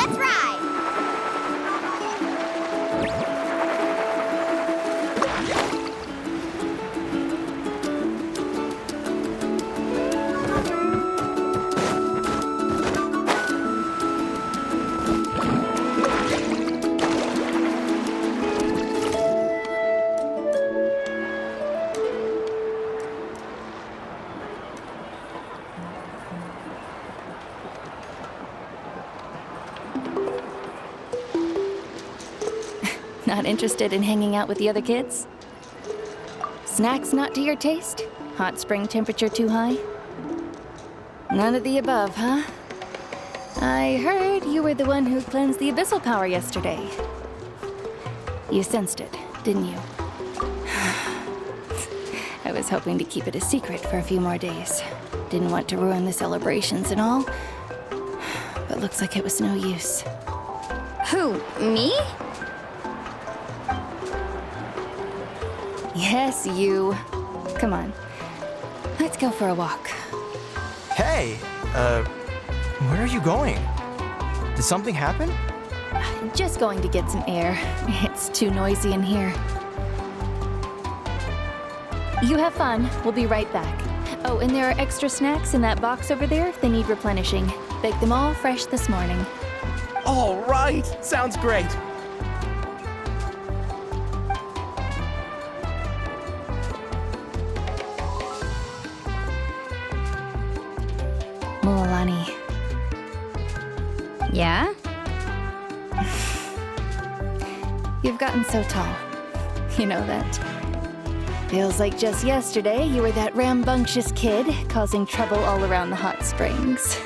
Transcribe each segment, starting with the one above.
Let's ride! Not interested in hanging out with the other kids? Snacks not to your taste? Hot spring temperature too high? None of the above, huh? I heard you were the one who cleansed the abyssal power yesterday. You sensed it, didn't you? I was hoping to keep it a secret for a few more days. Didn't want to ruin the celebrations and all, but looks like it was no use. Who, me? Yes, you. Come on. Let's go for a walk. Hey, where are you going? Did something happen? Just going to get some air. It's too noisy in here. You have fun. We'll be right back. Oh, and there are extra snacks in that box over there if they need replenishing. Baked them all fresh this morning. All right, sounds great. Mualani. Yeah? You've gotten so tall. You know that? Feels like just yesterday you were that rambunctious kid causing trouble all around the hot springs.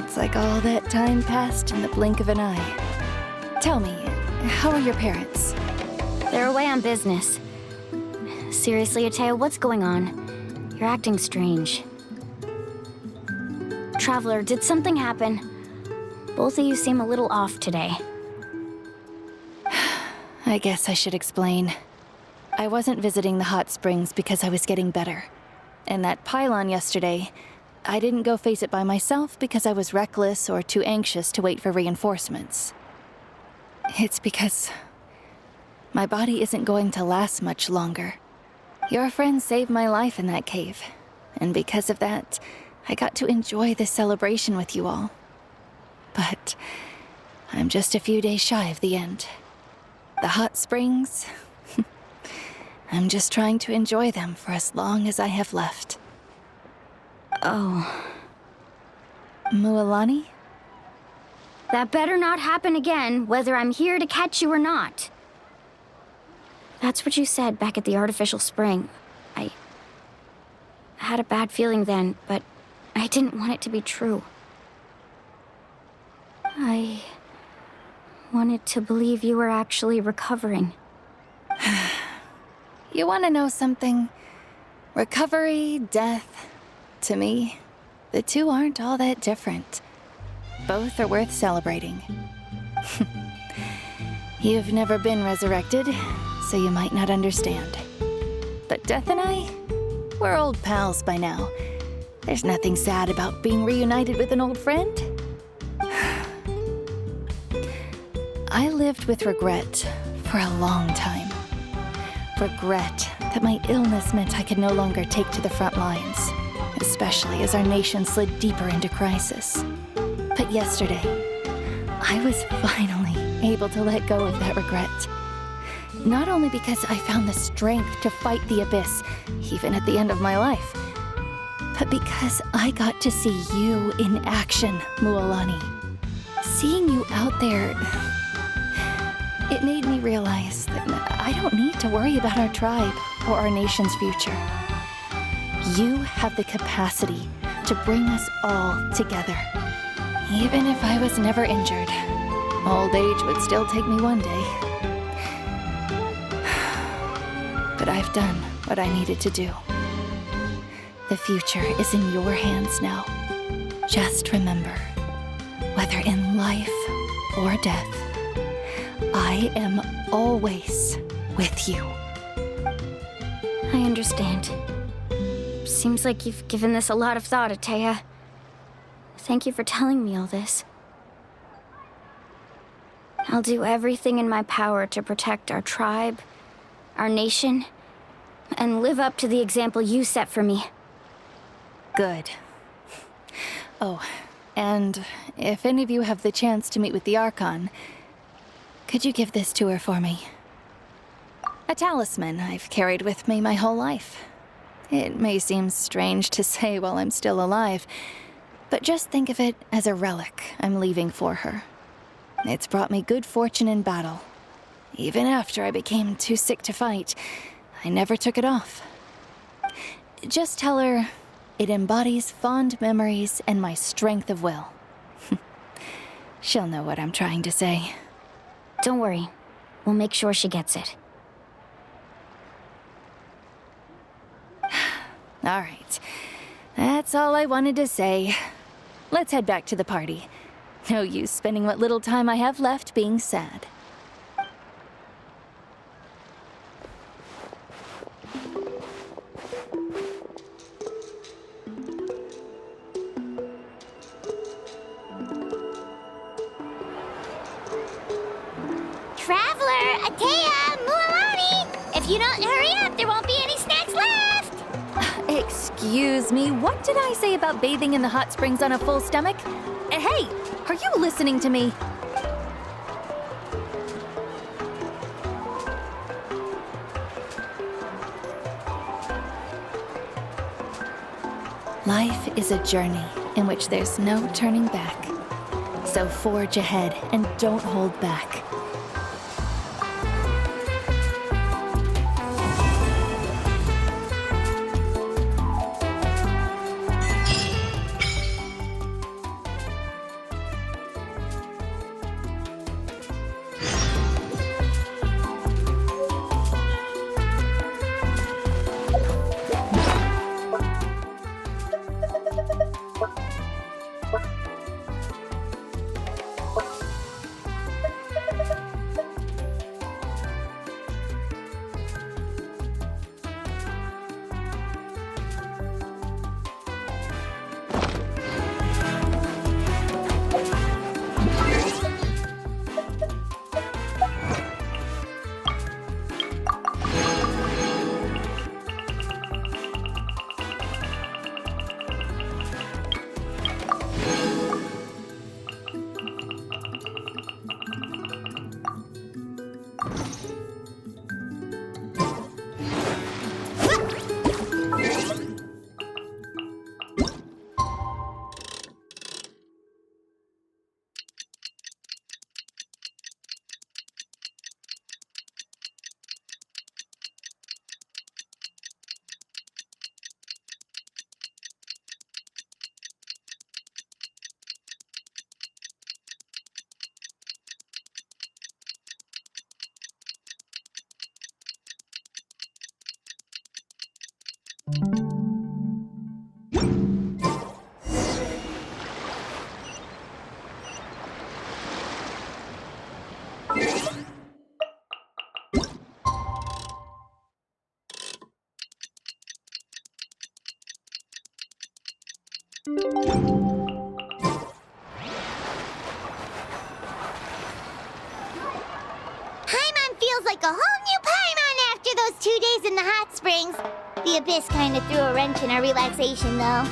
It's like all that time passed in the blink of an eye. Tell me, how are your parents? They're away on business. Seriously, Atea, what's going on? You're acting strange. Traveler, did something happen? Both of you seem a little off today. I guess I should explain. I wasn't visiting the hot springs because I was getting better. And that pylon yesterday, I didn't go face it by myself because I was reckless or too anxious to wait for reinforcements. It's because my body isn't going to last much longer. Your friend saved my life in that cave, and because of that, I got to enjoy this celebration with you all. But I'm just a few days shy of the end. The hot springs, I'm just trying to enjoy them for as long as I have left. Oh. Mualani? That better not happen again, whether I'm here to catch you or not. That's what you said back at the artificial spring. I had a bad feeling then, but I didn't want it to be true. I wanted to believe you were actually recovering. You want to know something? Recovery, death, to me, the two aren't all that different. Both are worth celebrating. You've never been resurrected, so you might not understand. But Death and I, we're old pals by now. There's nothing sad about being reunited with an old friend. I lived with regret for a long time. Regret that my illness meant I could no longer take to the front lines, especially as our nation slid deeper into crisis. But yesterday, I was finally able to let go of that regret. Not only because I found the strength to fight the abyss, even at the end of my life, but because I got to see you in action, Mualani. Seeing you out there, it made me realize that I don't need to worry about our tribe or our nation's future. You have the capacity to bring us all together. Even if I was never injured, old age would still take me one day. But I've done what I needed to do. The future is in your hands now. Just remember, whether in life or death, I am always with you. I understand. Seems like you've given this a lot of thought, Atea. Thank you for telling me all this. I'll do everything in my power to protect our tribe, our nation, and live up to the example you set for me. Good. Oh, and if any of you have the chance to meet with the Archon, could you give this to her for me? A talisman I've carried with me my whole life. It may seem strange to say while I'm still alive, but just think of it as a relic I'm leaving for her. It's brought me good fortune in battle. Even after I became too sick to fight, I never took it off. Just tell her it embodies fond memories and my strength of will. She'll know what I'm trying to say. Don't worry. We'll make sure she gets it. All right. That's all I wanted to say. Let's head back to the party. No use spending what little time I have left being sad. Traveler, Atea, Mualani! If you don't hurry up, there won't be any snacks left! Excuse me, what did I say about bathing in the hot springs on a full stomach? Hey, are you listening to me? Life is a journey in which there's no turning back. So forge ahead and don't hold back. Paimon feels like a whole new Paimon after those 2 days in the hot springs. The Abyss kind of threw a wrench in our relaxation, though.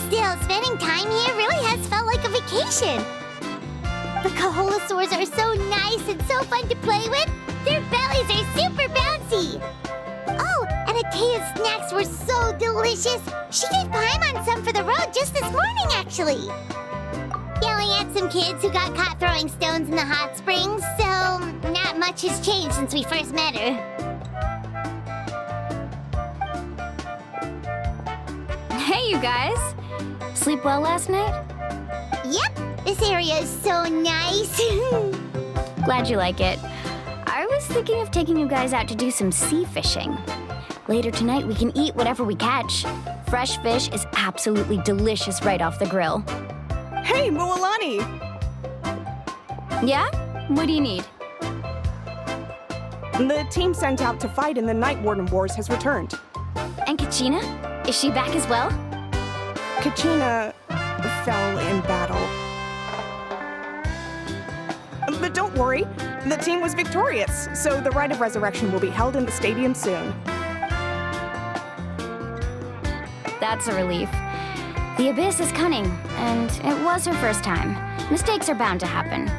Still, spending time here really has felt like a vacation. The Kaholosaurs are so nice and so fun to play with. Their bellies are super bouncy. Oh, and Atea's snacks were so delicious. She gave Paimon some for the road just this morning, actually. Yelling at some kids who got caught throwing stones in the hot springs, so not much has changed since we first met her. Hey, you guys! Sleep well last night? Yep, this area is so nice. Glad you like it. I was thinking of taking you guys out to do some sea fishing. Later tonight, we can eat whatever we catch. Fresh fish is absolutely delicious right off the grill. Hey, Mualani! Yeah? What do you need? The team sent out to fight in the Night Warden Wars has returned. And Kachina? Is she back as well? Kachina fell in battle. But don't worry, the team was victorious, so the rite of resurrection will be held in the stadium soon. That's a relief. The Abyss is cunning, and it was her first time. Mistakes are bound to happen.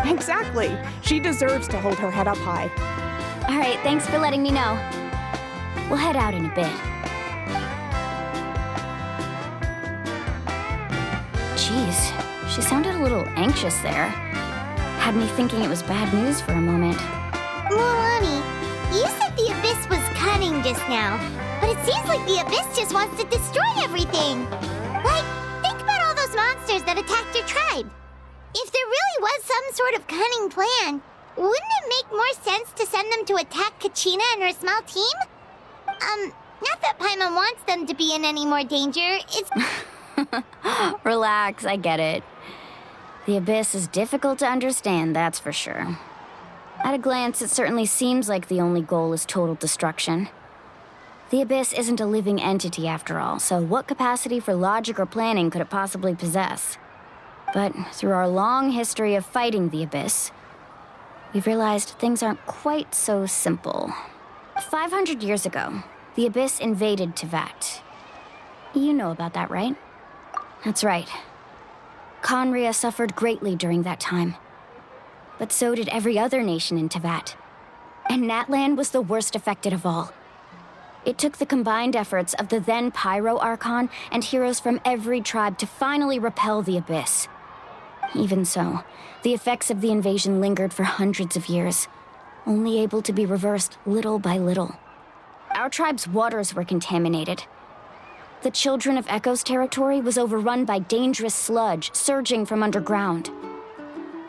Exactly. She deserves to hold her head up high. All right, thanks for letting me know. We'll head out in a bit. Jeez, she sounded a little anxious there. Had me thinking it was bad news for a moment. Mualani, you said the Abyss was cunning just now, but it seems like the Abyss just wants to destroy everything. Like, think about all those monsters that attacked your tribe. If there really was some sort of cunning plan, wouldn't it make more sense to send them to attack Kachina and her small team? Not that Paimon wants them to be in any more danger, it's... Relax, I get it. The Abyss is difficult to understand, that's for sure. At a glance, it certainly seems like the only goal is total destruction. The Abyss isn't a living entity after all, so what capacity for logic or planning could it possibly possess? But through our long history of fighting the Abyss, we've realized things aren't quite so simple. 500 years ago, the Abyss invaded Teyvat. You know about that, right? That's right. Conria suffered greatly during that time. But so did every other nation in Teyvat. And Natlan was the worst affected of all. It took the combined efforts of the then Pyro Archon and heroes from every tribe to finally repel the Abyss. Even so, the effects of the invasion lingered for hundreds of years, only able to be reversed little by little. Our tribe's waters were contaminated. The Children of Echo's territory was overrun by dangerous sludge surging from underground.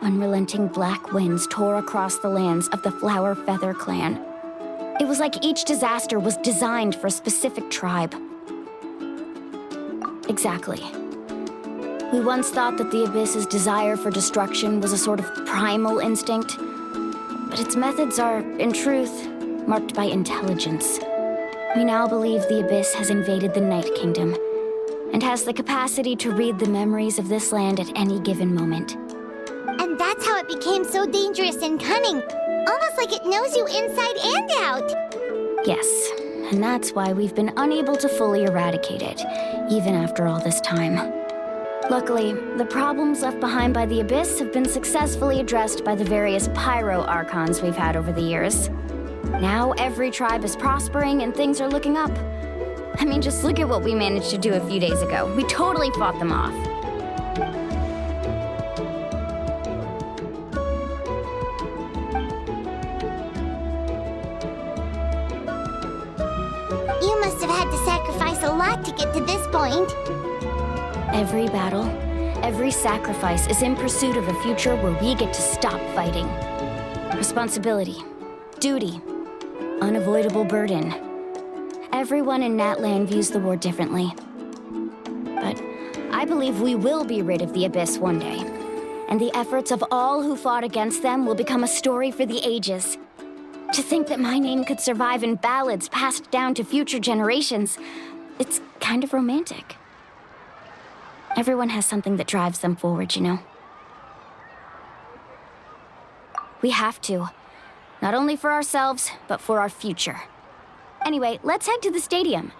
Unrelenting black winds tore across the lands of the Flower Feather clan. It was like each disaster was designed for a specific tribe. Exactly. We once thought that the Abyss's desire for destruction was a sort of primal instinct, but its methods are, in truth, marked by intelligence. We now believe the Abyss has invaded the Night Kingdom, and has the capacity to read the memories of this land at any given moment. And that's how it became so dangerous and cunning. Almost like it knows you inside and out. Yes, and that's why we've been unable to fully eradicate it, even after all this time. Luckily, the problems left behind by the Abyss have been successfully addressed by the various Pyro Archons we've had over the years. Now every tribe is prospering and things are looking up. I mean, just look at what we managed to do a few days ago. We totally fought them off. You must have had to sacrifice a lot to get to this point. Every battle, every sacrifice is in pursuit of a future where we get to stop fighting. Responsibility, duty, unavoidable burden. Everyone in Natlan views the war differently. But I believe we will be rid of the Abyss one day, and the efforts of all who fought against them will become a story for the ages. To think that my name could survive in ballads passed down to future generations, it's kind of romantic. Everyone has something that drives them forward, you know? We have to. Not only for ourselves, but for our future. Anyway, let's head to the stadium.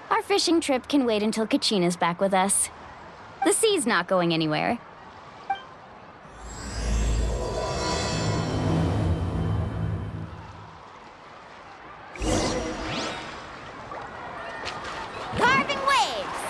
Our fishing trip can wait until Kachina's back with us. The sea's not going anywhere. Carving waves!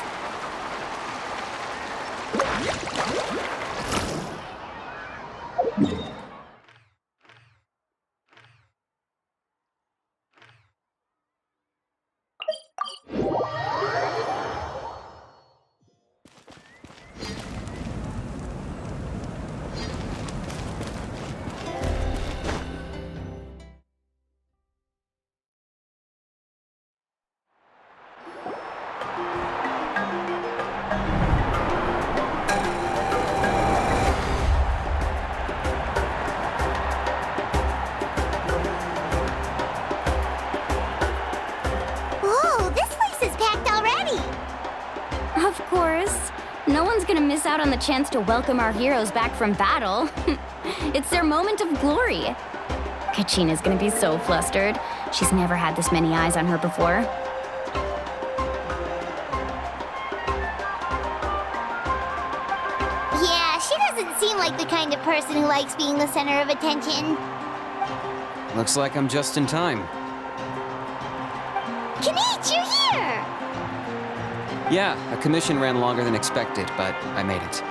no one's gonna miss out on the chance to welcome our heroes back from battle. It's their moment of glory. Kachina's gonna be so flustered. She's never had this many eyes on her before. Yeah, she doesn't seem like the kind of person who likes being the center of attention. Looks like I'm just in time. Kanich, you're here! Yeah, a commission ran longer than expected, but I made it.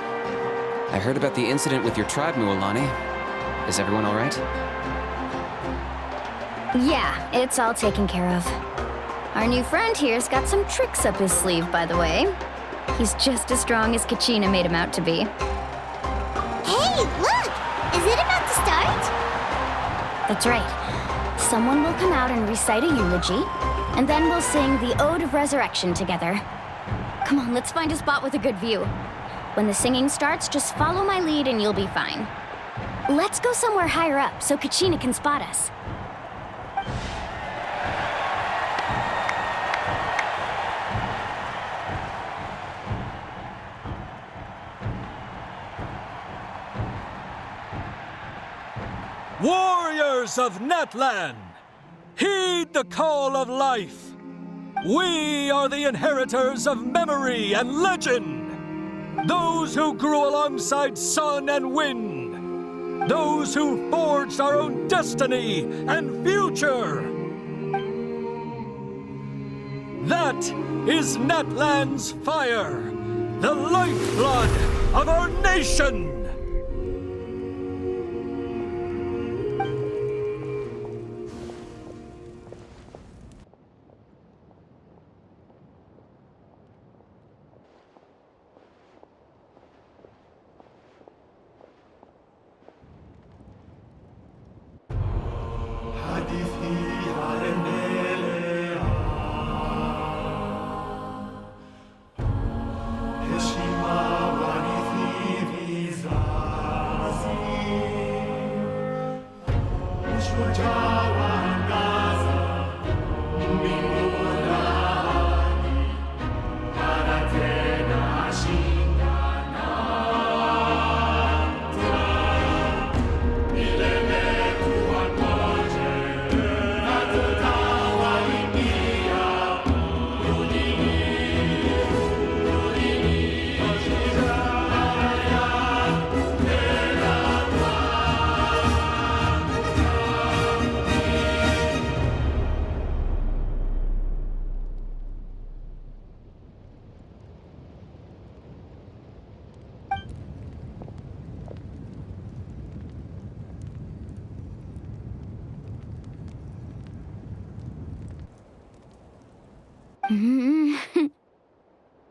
I heard about the incident with your tribe, Mualani. Is everyone all right? Yeah, it's all taken care of. Our new friend here's got some tricks up his sleeve, by the way. He's just as strong as Kachina made him out to be. Hey, look! Is it about to start? That's right. Someone will come out and recite a eulogy, and then we'll sing the Ode of Resurrection together. Come on, let's find a spot with a good view. When the singing starts, just follow my lead and you'll be fine. Let's go somewhere higher up so Kachina can spot us. Warriors of Natlan, heed the call of life. We are the inheritors of memory and legend. Those who grew alongside sun and wind. Those who forged our own destiny and future. That is Natlan's fire, the lifeblood of our nation.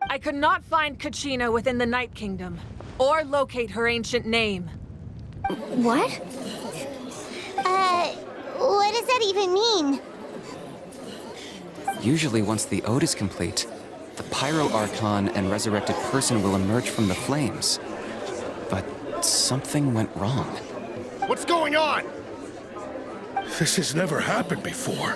I could not find Kachina within the Night Kingdom, or locate her ancient name. What? What does that even mean? Usually once the ode is complete, the Pyro Archon and resurrected person will emerge from the flames. But something went wrong. What's going on? This has never happened before.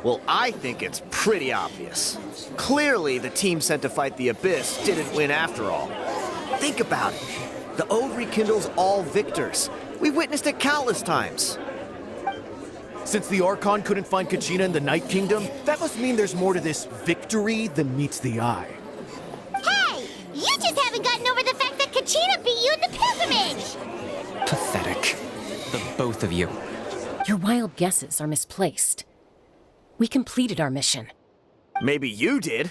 Well, I think it's pretty obvious. Clearly, the team sent to fight the Abyss didn't win after all. Think about it. The Ode rekindles all victors. We've witnessed it countless times. Since the Archon couldn't find Kachina in the Night Kingdom, that must mean there's more to this victory than meets the eye. Hey! You just haven't gotten over the fact that Kachina beat you in the pilgrimage! Pathetic. The both of you. Your wild guesses are misplaced. We completed our mission. Maybe you did,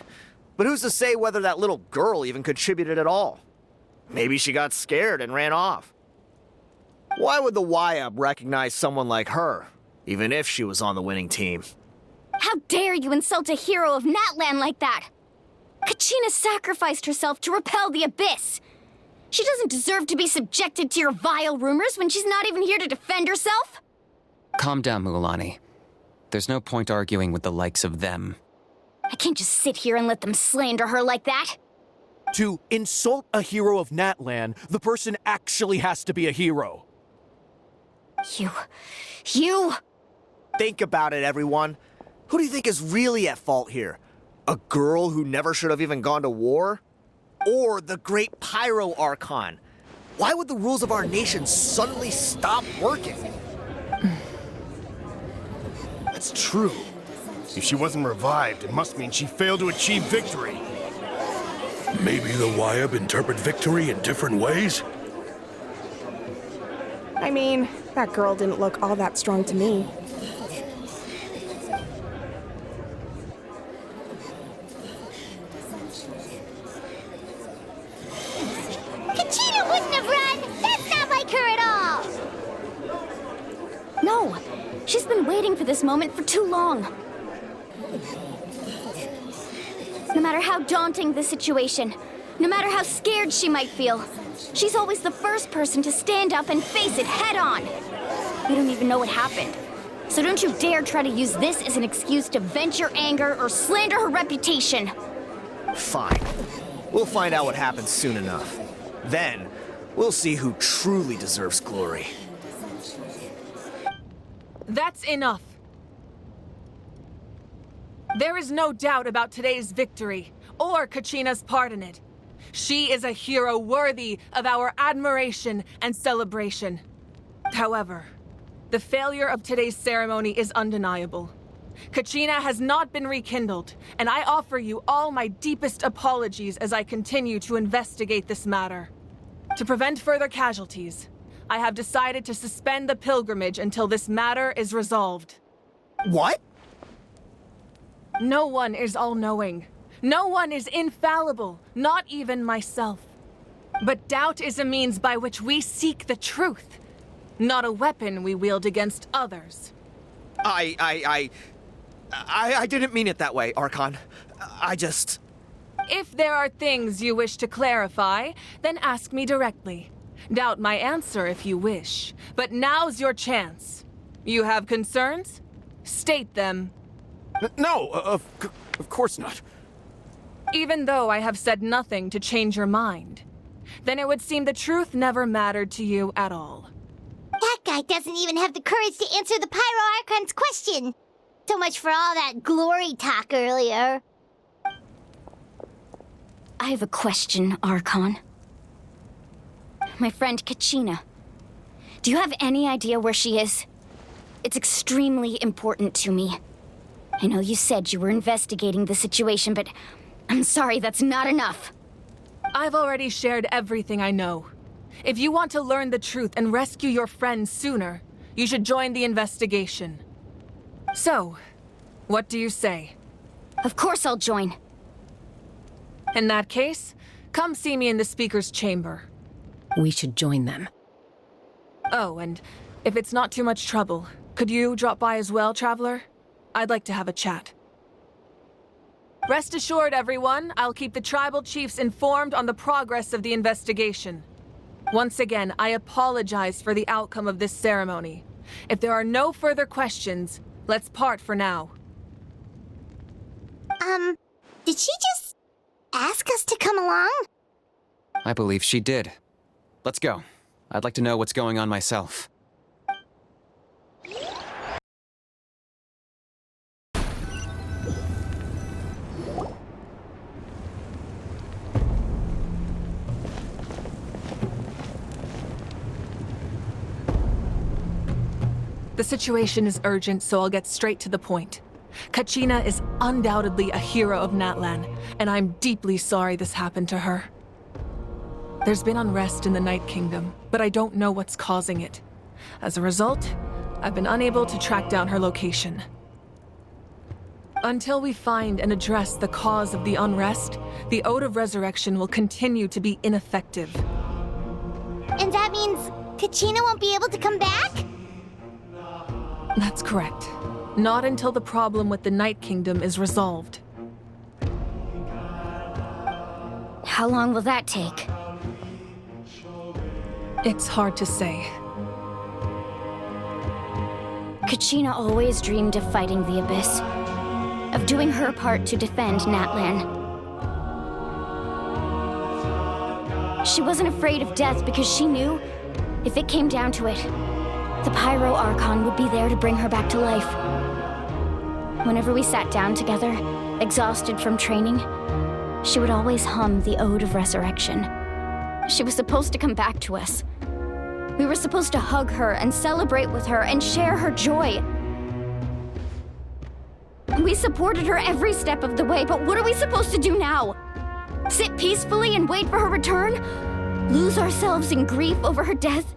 but who's to say whether that little girl even contributed at all? Maybe she got scared and ran off. Why would the YUB recognize someone like her, even if she was on the winning team? How dare you insult a hero of Natlan like that? Kachina sacrificed herself to repel the Abyss. She doesn't deserve to be subjected to your vile rumors when she's not even here to defend herself. Calm down, Mualani. There's no point arguing with the likes of them. I can't just sit here and let them slander her like that. To insult a hero of Natlan, the person actually has to be a hero. You... Think about it, everyone. Who do you think is really at fault here? A girl who never should have even gone to war? Or the great Pyro Archon? Why would the rules of our nation suddenly stop working? That's true. If she wasn't revived, it must mean she failed to achieve victory. Maybe the Wyab interpret victory in different ways? I mean, that girl didn't look all that strong to me. Kachina wouldn't have run! That's not like her at all! No, she's been waiting for this moment for too long. No matter how daunting the situation, no matter how scared she might feel, she's always the first person to stand up and face it head on. You don't even know what happened. So don't you dare try to use this as an excuse to vent your anger or slander her reputation. Fine. We'll find out what happens soon enough. Then, we'll see who truly deserves glory. That's enough. There is no doubt about today's victory, or Kachina's part in it. She is a hero worthy of our admiration and celebration. However, the failure of today's ceremony is undeniable. Kachina has not been rekindled, and I offer you all my deepest apologies as I continue to investigate this matter. To prevent further casualties, I have decided to suspend the pilgrimage until this matter is resolved. What? No one is all-knowing. No one is infallible, not even myself. But doubt is a means by which we seek the truth, not a weapon we wield against others. I didn't mean it that way, Archon. If there are things you wish to clarify, then ask me directly. Doubt my answer if you wish, but now's your chance. You have concerns? State them. No, of course not. Even though I have said nothing to change your mind, then it would seem the truth never mattered to you at all. That guy doesn't even have the courage to answer the Pyro Archon's question. So much for all that glory talk earlier. I have a question, Archon. My friend Kachina. Do you have any idea where she is? It's extremely important to me. I know you said you were investigating the situation, but I'm sorry, that's not enough. I've already shared everything I know. If you want to learn the truth and rescue your friends sooner, you should join the investigation. So, what do you say? Of course I'll join. In that case, come see me in the speaker's chamber. We should join them. Oh, and if it's not too much trouble, could you drop by as well, Traveler? I'd like to have a chat. Rest assured, everyone, I'll keep the tribal chiefs informed on the progress of the investigation. Once again, I apologize for the outcome of this ceremony. If there are no further questions, let's part for now. Did she just ask us to come along? I believe she did. Let's go. I'd like to know what's going on myself. The situation is urgent, so I'll get straight to the point. Kachina is undoubtedly a hero of Natlan, and I'm deeply sorry this happened to her. There's been unrest in the Night Kingdom, but I don't know what's causing it. As a result, I've been unable to track down her location. Until we find and address the cause of the unrest, the Ode of Resurrection will continue to be ineffective. And that means Kachina won't be able to come back? That's correct. Not until the problem with the Night Kingdom is resolved. How long will that take? It's hard to say. Kachina always dreamed of fighting the Abyss, of doing her part to defend Natlan. She wasn't afraid of death because she knew, if it came down to it, the Pyro Archon would be there to bring her back to life. Whenever we sat down together, exhausted from training, she would always hum the Ode of Resurrection. She was supposed to come back to us. We were supposed to hug her and celebrate with her and share her joy. We supported her every step of the way, but what are we supposed to do now? Sit peacefully and wait for her return? Lose ourselves in grief over her death?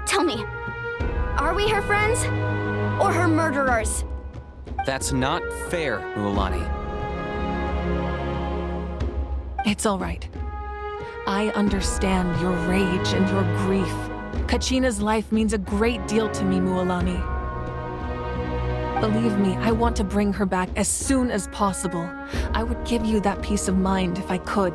Tell me, are we her friends or her murderers? That's not fair, Mualani. It's all right. I understand your rage and your grief. Kachina's life means a great deal to me, Mualani. Believe me, I want to bring her back as soon as possible. I would give you that peace of mind if I could.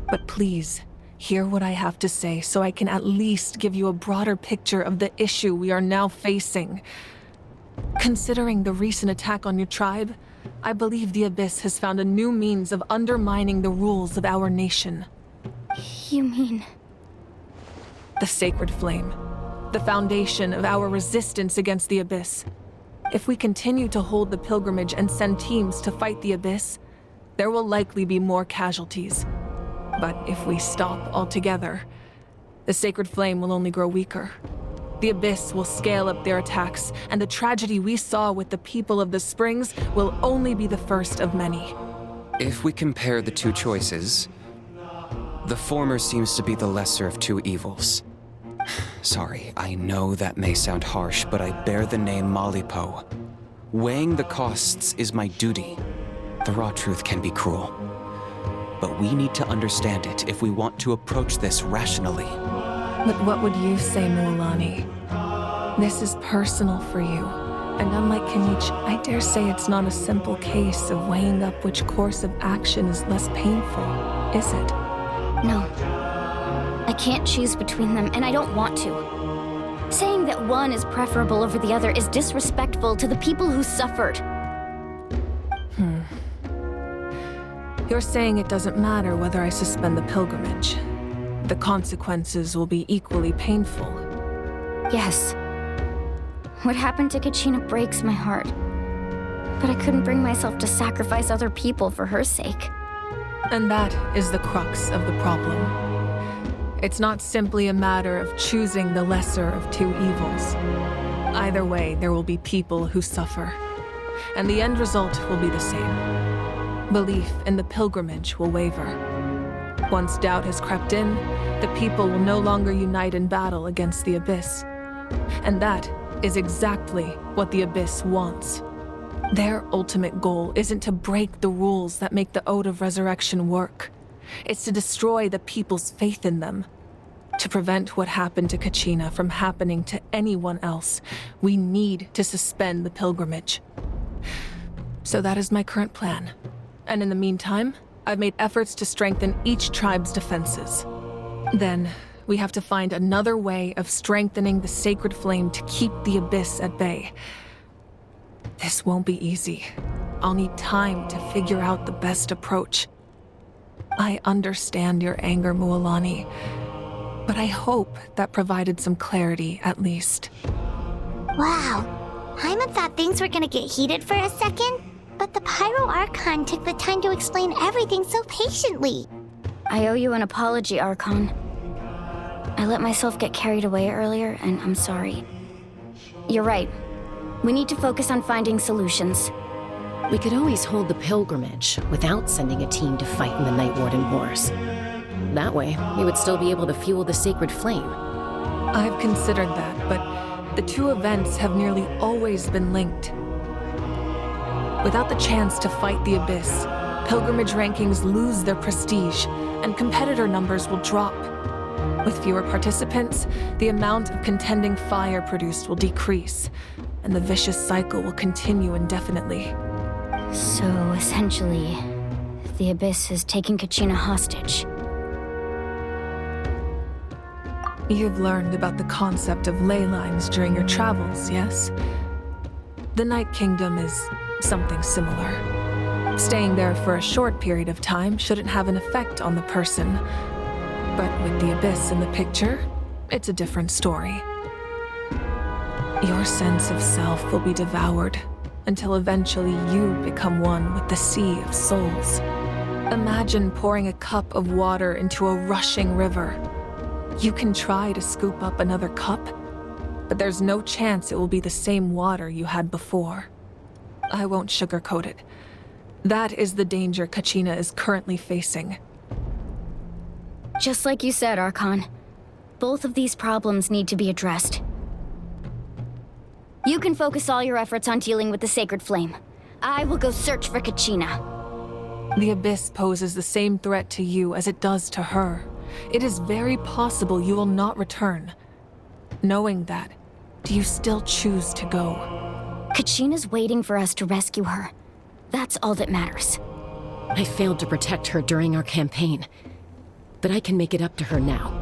But please, hear what I have to say so I can at least give you a broader picture of the issue we are now facing. Considering the recent attack on your tribe, I believe the Abyss has found a new means of undermining the rules of our nation. You mean... The Sacred Flame. The foundation of our resistance against the Abyss. If we continue to hold the pilgrimage and send teams to fight the Abyss, there will likely be more casualties. But if we stop altogether, the Sacred Flame will only grow weaker. The Abyss will scale up their attacks, and the tragedy we saw with the people of the Springs will only be the first of many. If we compare the two choices, the former seems to be the lesser of two evils. Sorry, I know that may sound harsh, but I bear the name Malipo. Weighing the costs is my duty. The raw truth can be cruel. But we need to understand it if we want to approach this rationally. But what would you say, Mualani? This is personal for you. And unlike Kanich, I dare say it's not a simple case of weighing up which course of action is less painful, is it? No. I can't choose between them, and I don't want to. Saying that one is preferable over the other is disrespectful to the people who suffered. You're saying it doesn't matter whether I suspend the pilgrimage. The consequences will be equally painful. Yes. What happened to Kachina breaks my heart. But I couldn't bring myself to sacrifice other people for her sake. And that is the crux of the problem. It's not simply a matter of choosing the lesser of two evils. Either way, there will be people who suffer. And the end result will be the same. Belief in the pilgrimage will waver. Once doubt has crept in, the people will no longer unite in battle against the Abyss. And that is exactly what the Abyss wants. Their ultimate goal isn't to break the rules that make the Ode of Resurrection work. It's to destroy the people's faith in them. To prevent what happened to Kachina from happening to anyone else, we need to suspend the pilgrimage. So that is my current plan. And in the meantime, I've made efforts to strengthen each tribe's defenses. Then, we have to find another way of strengthening the Sacred Flame to keep the Abyss at bay. This won't be easy. I'll need time to figure out the best approach. I understand your anger, Mualani, but I hope that provided some clarity at least. Wow. Paimon thought things were gonna get heated for a second, but the Pyro Archon took the time to explain everything so patiently. I owe you an apology, Archon. I let myself get carried away earlier, and I'm sorry. You're right. We need to focus on finding solutions. We could always hold the pilgrimage without sending a team to fight in the Night Warden Wars. That way, we would still be able to fuel the Sacred Flame. I've considered that, but the two events have nearly always been linked. Without the chance to fight the Abyss, pilgrimage rankings lose their prestige, and competitor numbers will drop. With fewer participants, the amount of contending fire produced will decrease, and the vicious cycle will continue indefinitely. So, essentially, the Abyss is taking Kachina hostage. You've learned about the concept of ley lines during your travels, yes? The Night Kingdom is something similar. Staying there for a short period of time shouldn't have an effect on the person. But with the Abyss in the picture, it's a different story. Your sense of self will be devoured, until eventually you become one with the Sea of Souls. Imagine pouring a cup of water into a rushing river. You can try to scoop up another cup, but there's no chance it will be the same water you had before. I won't sugarcoat it. That is the danger Kachina is currently facing. Just like you said, Archon. Both of these problems need to be addressed. You can focus all your efforts on dealing with the Sacred Flame. I will go search for Kachina. The Abyss poses the same threat to you as it does to her. It is very possible you will not return. Knowing that, do you still choose to go? Kachina's waiting for us to rescue her. That's all that matters. I failed to protect her during our campaign, but I can make it up to her now.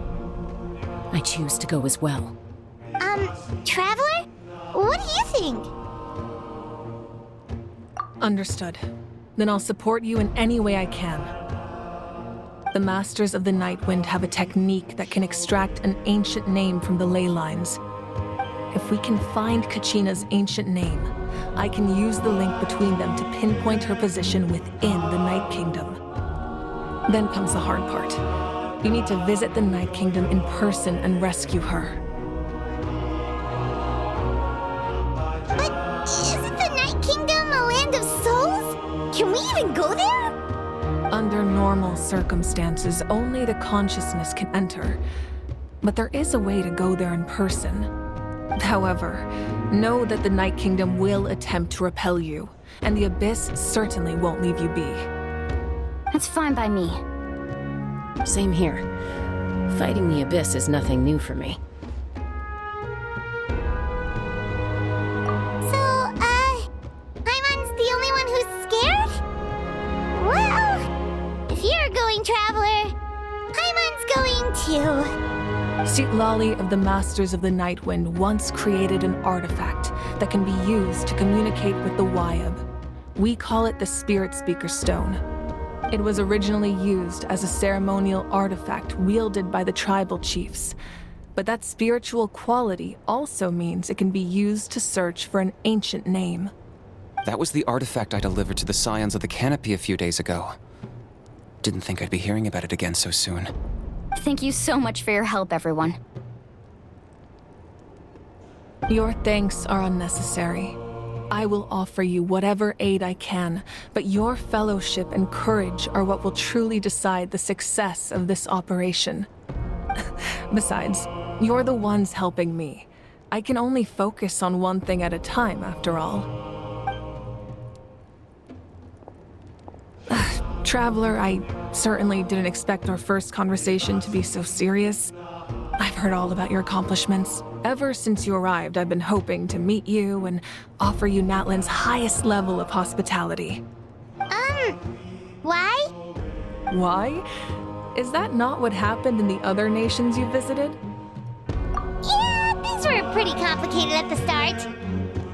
I choose to go as well. Traveler? What do you think? Understood. Then I'll support you in any way I can. The Masters of the Nightwind have a technique that can extract an ancient name from the ley lines. If we can find Kachina's ancient name, I can use the link between them to pinpoint her position within the Night Kingdom. Then comes the hard part. You need to visit the Night Kingdom in person and rescue her. But isn't the Night Kingdom a land of souls? Can we even go there? Under normal circumstances, only the consciousness can enter. But there is a way to go there in person. However, know that the Night Kingdom will attempt to repel you, and the Abyss certainly won't leave you be. That's fine by me. Same here. Fighting the Abyss is nothing new for me. So, Paimon's the only one who's scared? Well, if you're going, Traveler, Paimon's going too. Sitlali of the Masters of the Nightwind once created an artifact that can be used to communicate with the Wyab. We call it the Spirit Speaker Stone. It was originally used as a ceremonial artifact wielded by the tribal chiefs. But that spiritual quality also means it can be used to search for an ancient name. That was the artifact I delivered to the Scions of the Canopy a few days ago. Didn't think I'd be hearing about it again so soon. Thank you so much for your help, everyone. Your thanks are unnecessary. I will offer you whatever aid I can, but your fellowship and courage are what will truly decide the success of this operation. Besides, you're the ones helping me. I can only focus on one thing at a time, after all. Traveler, I certainly didn't expect our first conversation to be so serious. I've heard all about your accomplishments. Ever since you arrived, I've been hoping to meet you and offer you Natlan's highest level of hospitality. Why? Why? Is that not what happened in the other nations you visited? Yeah, things were pretty complicated at the start.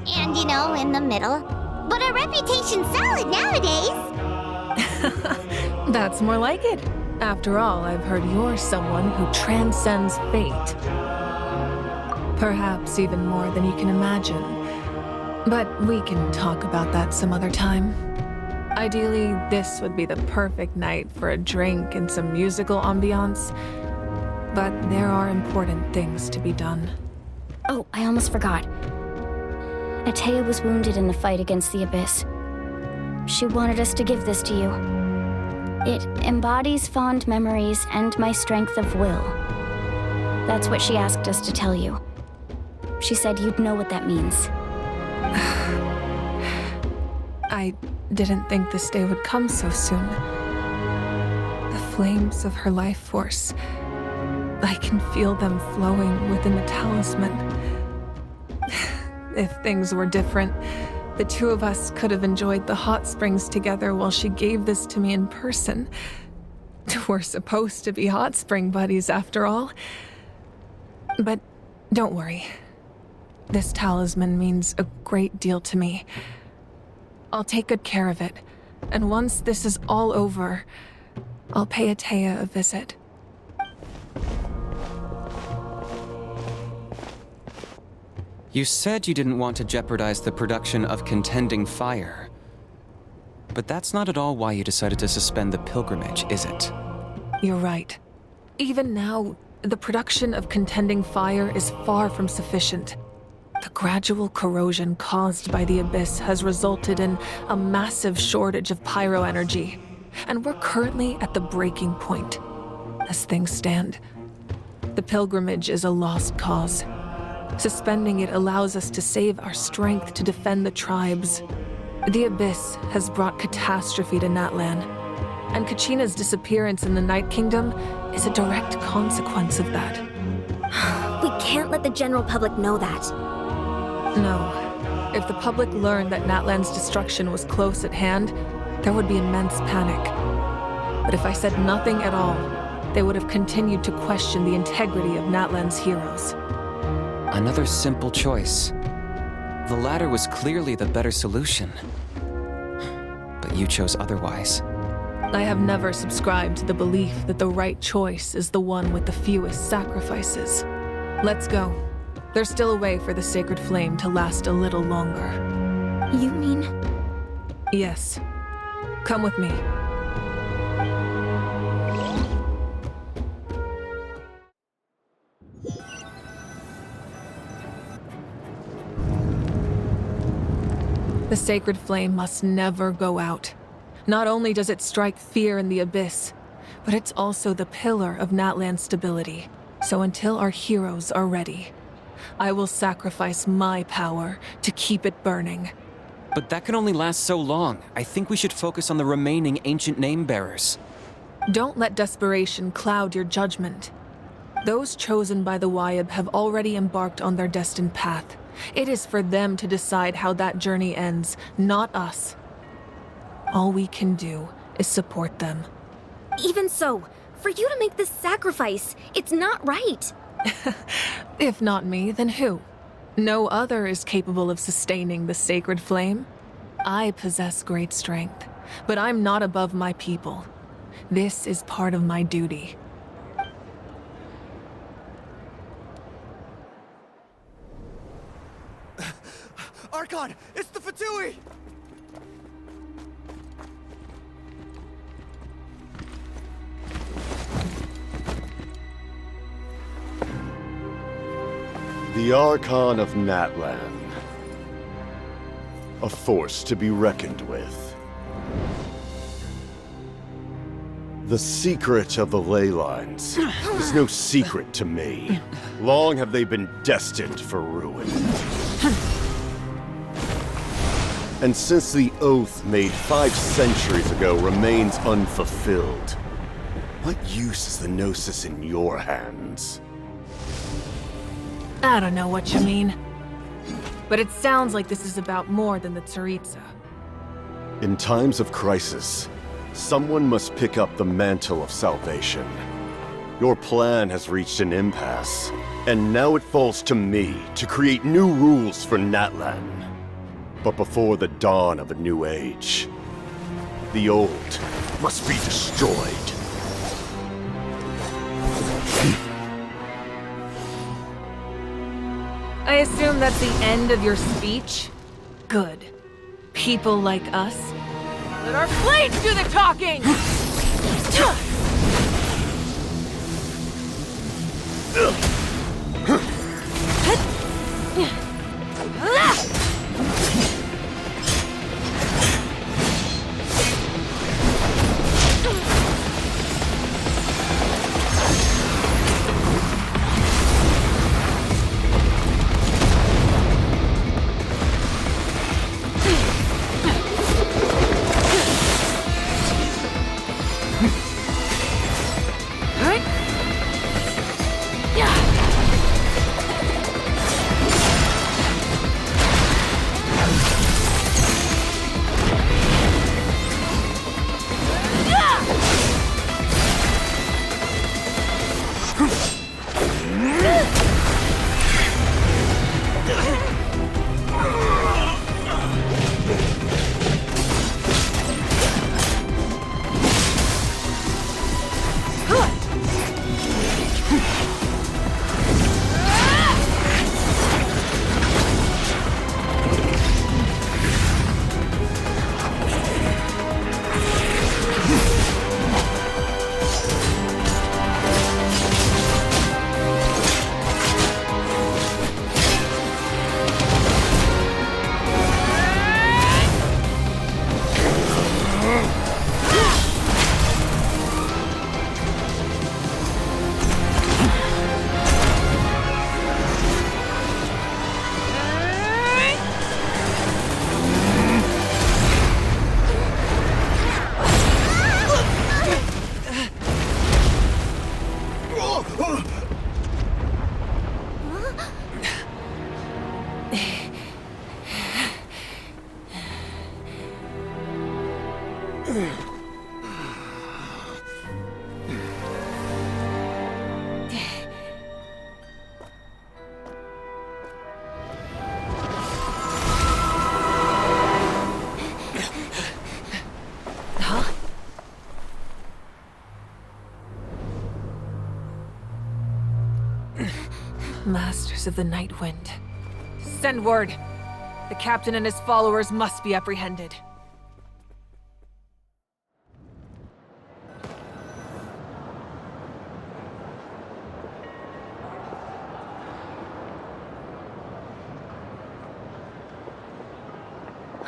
And, in the middle. But our reputation's solid nowadays. That's more like it. After all, I've heard you're someone who transcends fate. Perhaps even more than you can imagine. But we can talk about that some other time. Ideally, this would be the perfect night for a drink and some musical ambiance. But there are important things to be done. Oh, I almost forgot. Atea was wounded in the fight against the Abyss. She wanted us to give this to you. It embodies fond memories and my strength of will. That's what she asked us to tell you. She said you'd know what that means. I didn't think this day would come so soon. The flames of her life force. I can feel them flowing within the talisman. If things were different, the two of us could have enjoyed the hot springs together while she gave this to me in person. We're supposed to be hot spring buddies after all. But don't worry. This talisman means a great deal to me. I'll take good care of it, and once this is all over, I'll pay Atea a visit. You said you didn't want to jeopardize the production of contending fire. But that's not at all why you decided to suspend the pilgrimage, is it? You're right. Even now, the production of contending fire is far from sufficient. The gradual corrosion caused by the abyss has resulted in a massive shortage of pyro energy, and we're currently at the breaking point. As things stand, the pilgrimage is a lost cause. Suspending it allows us to save our strength to defend the tribes. The abyss has brought catastrophe to Natlan, and Kachina's disappearance in the Night Kingdom is a direct consequence of that. We can't let the general public know that. No. If the public learned that Natlan's destruction was close at hand, there would be immense panic. But if I said nothing at all, they would have continued to question the integrity of Natlan's heroes. Another simple choice. The latter was clearly the better solution. But you chose otherwise. I have never subscribed to the belief that the right choice is the one with the fewest sacrifices. Let's go. There's still a way for the sacred flame to last a little longer. You mean? Yes. Come with me. The sacred flame must never go out. Not only does it strike fear in the abyss, but it's also the pillar of Natlan's stability. So until our heroes are ready, I will sacrifice my power to keep it burning. But that can only last so long. I think we should focus on the remaining ancient name-bearers. Don't let desperation cloud your judgment. Those chosen by the Wyab have already embarked on their destined path. It is for them to decide how that journey ends, not us. All we can do is support them. Even so, for you to make this sacrifice, it's not right. If not me, then who? No other is capable of sustaining the sacred flame. I possess great strength, but I'm not above my people. This is part of my duty. Archon, it's the Fatui! The Archon of Natlan. A force to be reckoned with. The secret of the ley lines is no secret to me. Long have they been destined for ruin. And since the oath made 5 centuries ago remains unfulfilled, what use is the Gnosis in your hands? I don't know what you mean. But it sounds like this is about more than the Tsaritsa. In times of crisis, someone must pick up the mantle of salvation. Your plan has reached an impasse, and now it falls to me to create new rules for Natlan. But before the dawn of a new age, the old must be destroyed. I assume that's the end of your speech? Good. People like us? Let our blades do the talking! Masters of the Night Wind. Send word. The captain and his followers must be apprehended.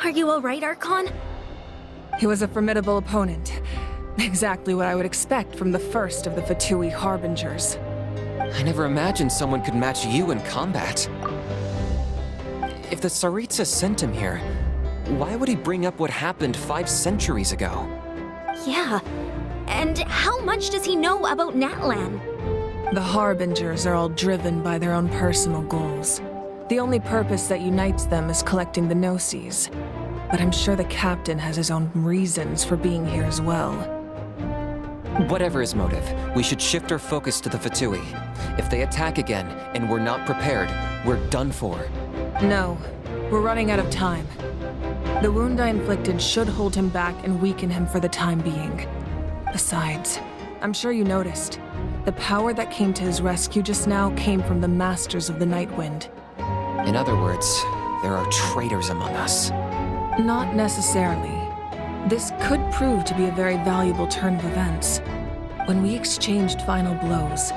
Are you all right, Archon? He was a formidable opponent. Exactly what I would expect from the first of the Fatui Harbingers. I never imagined someone could match you in combat. If the Tsaritsa sent him here, why would he bring up what happened 5 centuries ago? Yeah. And how much does he know about Natlan? The Harbingers are all driven by their own personal goals. The only purpose that unites them is collecting the Gnosis. But I'm sure the captain has his own reasons for being here as well. Whatever his motive, we should shift our focus to the Fatui. If they attack again, and we're not prepared, we're done for. No, we're running out of time. The wound I inflicted should hold him back and weaken him for the time being. Besides, I'm sure you noticed, the power that came to his rescue just now came from the Masters of the Night Wind. In other words, there are traitors among us. Not necessarily. This could prove to be a very valuable turn of events. When we exchanged final blows,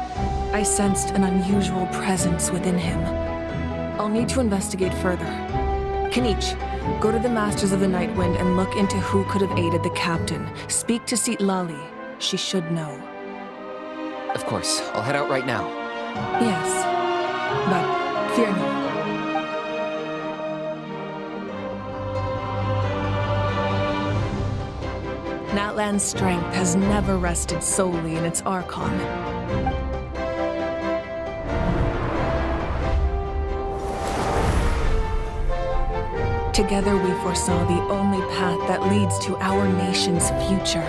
I sensed an unusual presence within him. I'll need to investigate further. Kanich, go to the Masters of the Night Wind and look into who could have aided the captain. Speak to Lali. She should know. Of course, I'll head out right now. Yes, but fear not. Natlan's strength has never rested solely in its Archon. Together we foresaw the only path that leads to our nation's future.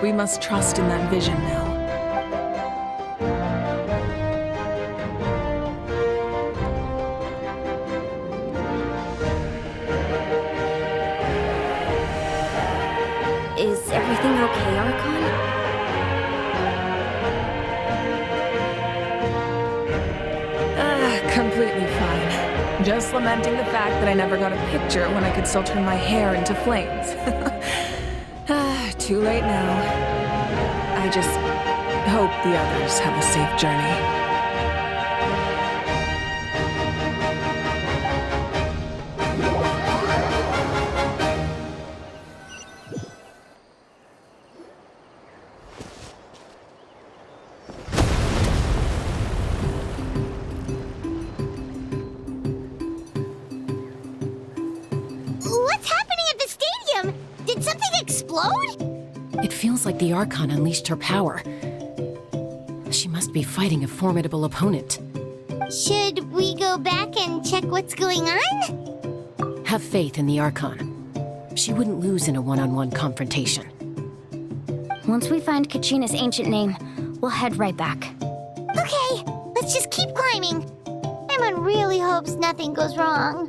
We must trust in that vision now. Is everything okay, Archon? Completely fine. Just lamenting the fact that I never got a picture when I could still turn my hair into flames. Too late now. I just hope the others have a safe journey. What's happening at the stadium? Did something explode? It feels like the Archon unleashed her power. She must be fighting a formidable opponent. Should we go back and check what's going on? Have faith in the Archon. She wouldn't lose in a one-on-one confrontation. Once we find Kachina's ancient name, we'll head right back. Okay, let's just keep climbing. Emon really hopes nothing goes wrong.